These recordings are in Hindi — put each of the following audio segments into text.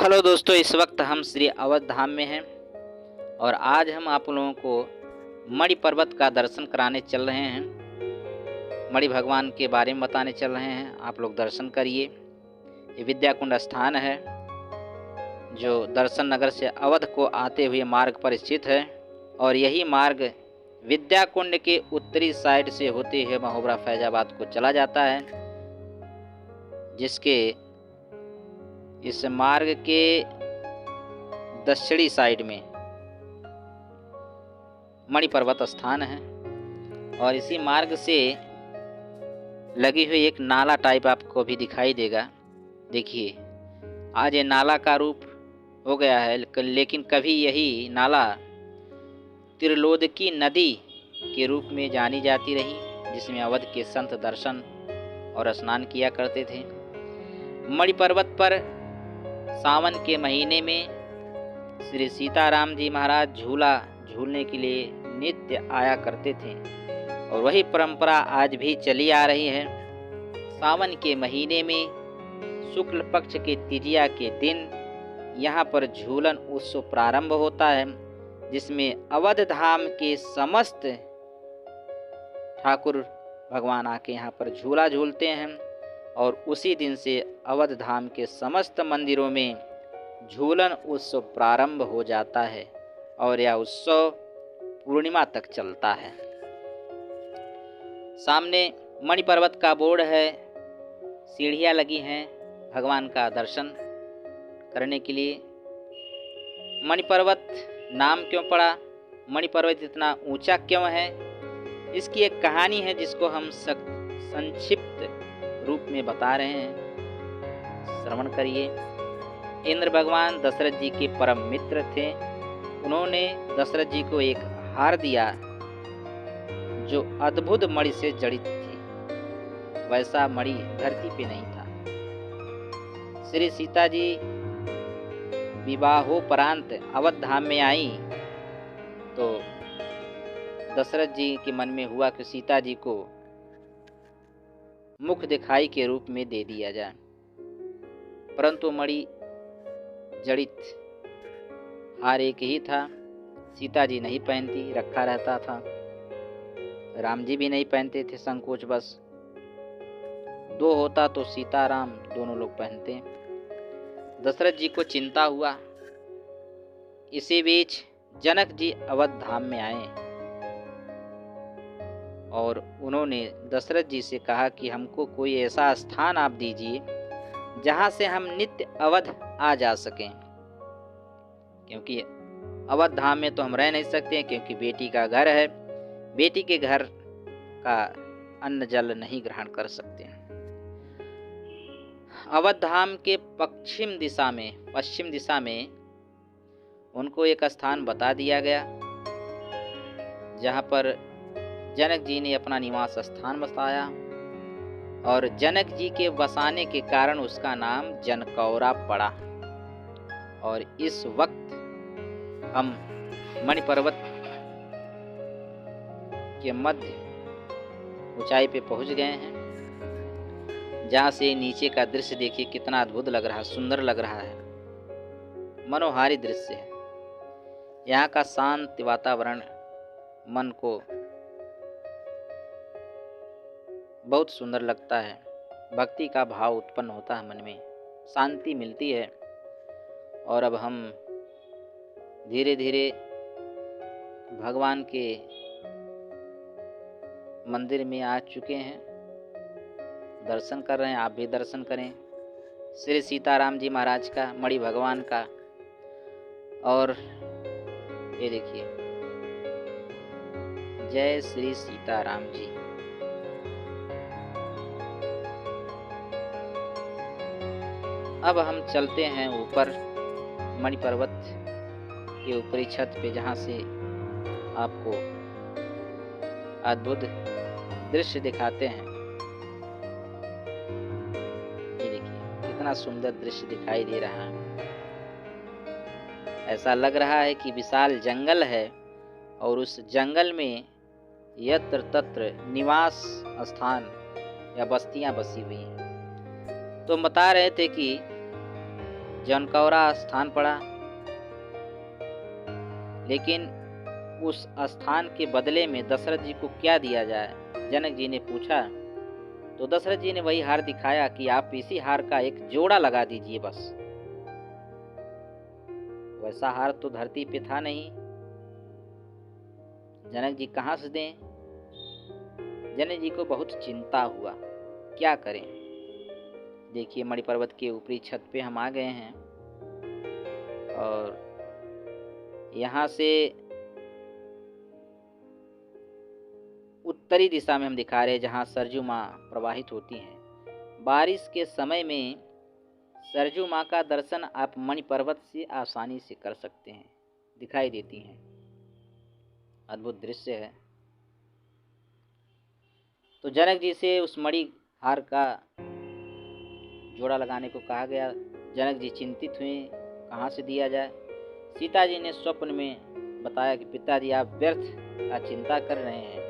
हेलो दोस्तों, इस वक्त हम श्री अवध धाम में हैं और आज हम आप लोगों को मणि पर्वत का दर्शन कराने चल रहे हैं। मणि भगवान के बारे में बताने चल रहे हैं। आप लोग दर्शन करिए। ये विद्याकुंड स्थान है जो दर्शन नगर से अवध को आते हुए मार्ग पर स्थित है और यही मार्ग विद्याकुंड के उत्तरी साइड से होते हुए महोबरा फैजाबाद को चला जाता है, जिसके इस मार्ग के दक्षिणी साइड में मणि पर्वत स्थान है और इसी मार्ग से लगी हुई एक नाला टाइप आपको भी दिखाई देगा। देखिए, आज ये नाला का रूप हो गया है, लेकिन कभी यही नाला त्रिलोदकी नदी के रूप में जानी जाती रही, जिसमें अवध के संत दर्शन और स्नान किया करते थे। मणि पर्वत पर सावन के महीने में श्री सीताराम जी महाराज झूला झूलने के लिए नित्य आया करते थे और वही परंपरा आज भी चली आ रही है। सावन के महीने में शुक्ल पक्ष के तिजिया के दिन यहाँ पर झूलन उत्सव प्रारंभ होता है, जिसमें अवध धाम के समस्त ठाकुर भगवान आके यहाँ पर झूला झूलते हैं और उसी दिन से अवध धाम के समस्त मंदिरों में झूलन उत्सव प्रारंभ हो जाता है और यह उत्सव पूर्णिमा तक चलता है। सामने मणि पर्वत का बोर्ड है, सीढ़ियाँ लगी हैं भगवान का दर्शन करने के लिए। मणि पर्वत नाम क्यों पड़ा, मणि पर्वत इतना ऊंचा क्यों है, इसकी एक कहानी है जिसको हम संक्षिप्त रूप में बता रहे हैं। श्रवण करिए। इंद्र भगवान दशरथ जी के परम मित्र थे। उन्होंने दशरथ जी को एक हार दिया जो अद्भुत मणि से जड़ित थी। वैसा मणि धरती पे नहीं था। श्री सीता जी विवाहोपरांत अवध धाम में आई तो दशरथ जी के मन में हुआ कि सीता जी को मुख दिखाई के रूप में दे दिया जाए, परंतु मणि जड़ित हार एक ही था। सीता जी नहीं पहनती, रखा रहता था। राम जी भी नहीं पहनते थे, संकोच बस। दो होता तो सीता राम दोनों लोग पहनते। दशरथ जी को चिंता हुआ। इसी बीच जनक जी अवध धाम में आए और उन्होंने दशरथ जी से कहा कि हमको कोई ऐसा स्थान आप दीजिए जहां से हम नित्य अवध आ जा सकें, क्योंकि अवध धाम में तो हम रह नहीं सकते, क्योंकि बेटी का घर है। बेटी के घर का अन्न जल नहीं ग्रहण कर सकते। अवध धाम के पश्चिम दिशा में उनको एक स्थान बता दिया गया जहां पर जनक जी ने अपना निवास स्थान बसाया और जनक जी के बसाने के कारण उसका नाम जनकौरा पड़ा। और इस वक्त हम मणि पर्वत के मध्य ऊंचाई पे पहुंच गए हैं, जहां से नीचे का दृश्य देखिए कितना अद्भुत लग रहा है, सुंदर लग रहा है, मनोहारी दृश्य है। यहाँ का शांत वातावरण मन को बहुत सुंदर लगता है। भक्ति का भाव उत्पन्न होता है, मन में शांति मिलती है। और अब हम धीरे धीरे भगवान के मंदिर में आ चुके हैं, दर्शन कर रहे हैं। आप भी दर्शन करें श्री सीताराम जी महाराज का, मणि भगवान का। और ये देखिए, जय श्री सीताराम जी। अब हम चलते हैं ऊपर मणि पर्वत के ऊपरी छत पे, जहाँ से आपको अद्भुत दृश्य दिखाते हैं। ये देखिए कितना सुंदर दृश्य दिखाई दे रहा है। ऐसा लग रहा है कि विशाल जंगल है और उस जंगल में यत्र तत्र निवास स्थान या बस्तियां बसी हुई हैं। तो बता रहे थे कि जनकौरा स्थान पड़ा, लेकिन उस स्थान के बदले में दशरथ जी को क्या दिया जाए, जनक जी ने पूछा। तो दशरथ जी ने वही हार दिखाया कि आप इसी हार का एक जोड़ा लगा दीजिए बस। वैसा हार तो धरती पे था नहीं, जनक जी कहाँ से दें। जनक जी को बहुत चिंता हुआ, क्या करें। देखिए मणि पर्वत के ऊपरी छत पे हम आ गए हैं और यहाँ से उत्तरी दिशा में हम दिखा रहे हैं जहाँ सरजू माँ प्रवाहित होती हैं। बारिश के समय में सरजू माँ का दर्शन आप मणि पर्वत से आसानी से कर सकते हैं, दिखाई देती हैं। अद्भुत दृश्य है। तो जनक जी से उस मणि हार का जोड़ा लगाने को कहा गया। जनक जी चिंतित हुए, कहाँ से दिया जाए। सीता जी ने स्वप्न में बताया कि पिताजी आप व्यर्थ का चिंता कर रहे हैं,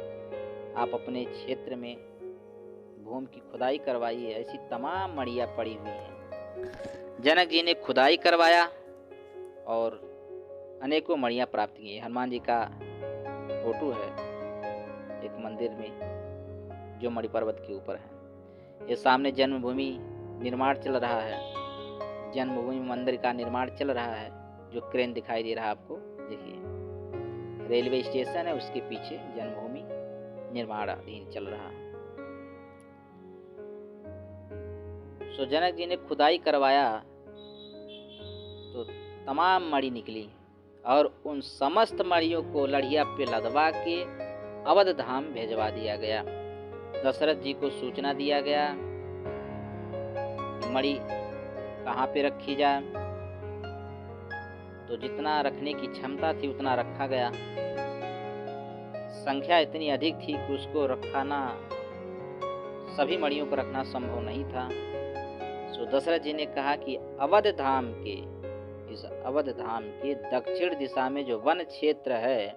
आप अपने क्षेत्र में भूमि की खुदाई करवाइए, ऐसी तमाम मड़ियाँ पड़ी हुई हैं। जनक जी ने खुदाई करवाया और अनेकों मड़ियाँ प्राप्त की। हनुमान जी का फोटो है एक मंदिर में जो मणि पर्वत के ऊपर है। ये सामने जन्मभूमि निर्माण चल रहा है, जन्मभूमि मंदिर का निर्माण चल रहा है, जो क्रेन दिखाई दे रहा है आपको। देखिए रेलवे स्टेशन है, उसके पीछे जन्मभूमि निर्माणाधीन चल रहा है। सो जनक जी ने खुदाई करवाया तो तमाम मणि निकली और उन समस्त मणियों को लड़िया पे लदवा के अवध धाम भेजवा दिया गया। दशरथ जी को सूचना दिया गया मणि कहाँ पे रखी जाए। तो जितना रखने की क्षमता थी उतना रखा गया। संख्या इतनी अधिक थी कि उसको रखाना, सभी मणियों को रखना संभव नहीं था। सो दशरथ जी ने कहा कि अवध धाम के, इस अवध धाम के दक्षिण दिशा में जो वन क्षेत्र है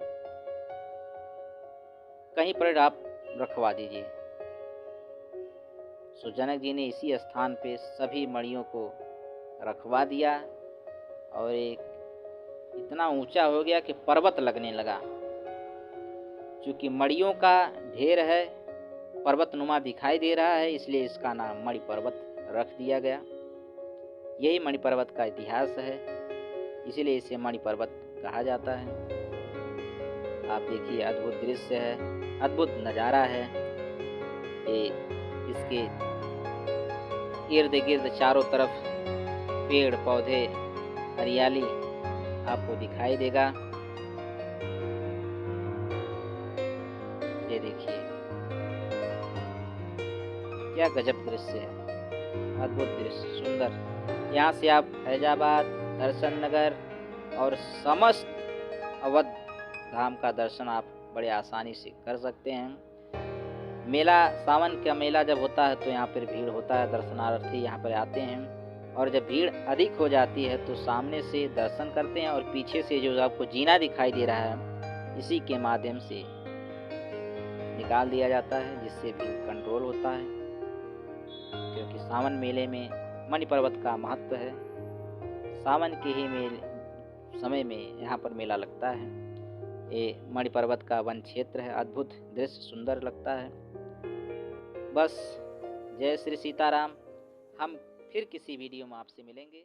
कहीं पर आप रखवा दीजिए। सो जनक जी ने इसी स्थान पे सभी मणियों को रखवा दिया और एक इतना ऊंचा हो गया कि पर्वत लगने लगा। चूंकि मणियों का ढेर है, पर्वतनुमा दिखाई दे रहा है, इसलिए इसका नाम मणि पर्वत रख दिया गया। यही मणि पर्वत का इतिहास है, इसीलिए इसे मणि पर्वत कहा जाता है। आप देखिए अद्भुत दृश्य है, अद्भुत नज़ारा है। ये इसके इर्द गिर्द चारों तरफ पेड़ पौधे हरियाली आपको दिखाई देगा। ये देखिए क्या गजब दृश्य है, अद्भुत दृश्य, सुंदर। यहाँ से आप फैजाबाद, दर्शन नगर और समस्त अवध धाम का दर्शन आप बड़े आसानी से कर सकते हैं। मेला, सावन का मेला जब होता है तो यहाँ पर भीड़ होता है, दर्शनार्थी यहाँ पर आते हैं। और जब भीड़ अधिक हो जाती है तो सामने से दर्शन करते हैं और पीछे से जो आपको जीना दिखाई दे रहा है इसी के माध्यम से निकाल दिया जाता है, जिससे भीड़ कंट्रोल होता है। क्योंकि सावन मेले में मणि पर्वत का महत्व है। सावन के ही समय में यहाँ पर मेला लगता है। ये मणि पर्वत का वन क्षेत्र है, अद्भुत दृश्य, सुंदर लगता है। बस जय श्री सीताराम। हम फिर किसी वीडियो में आपसे मिलेंगे।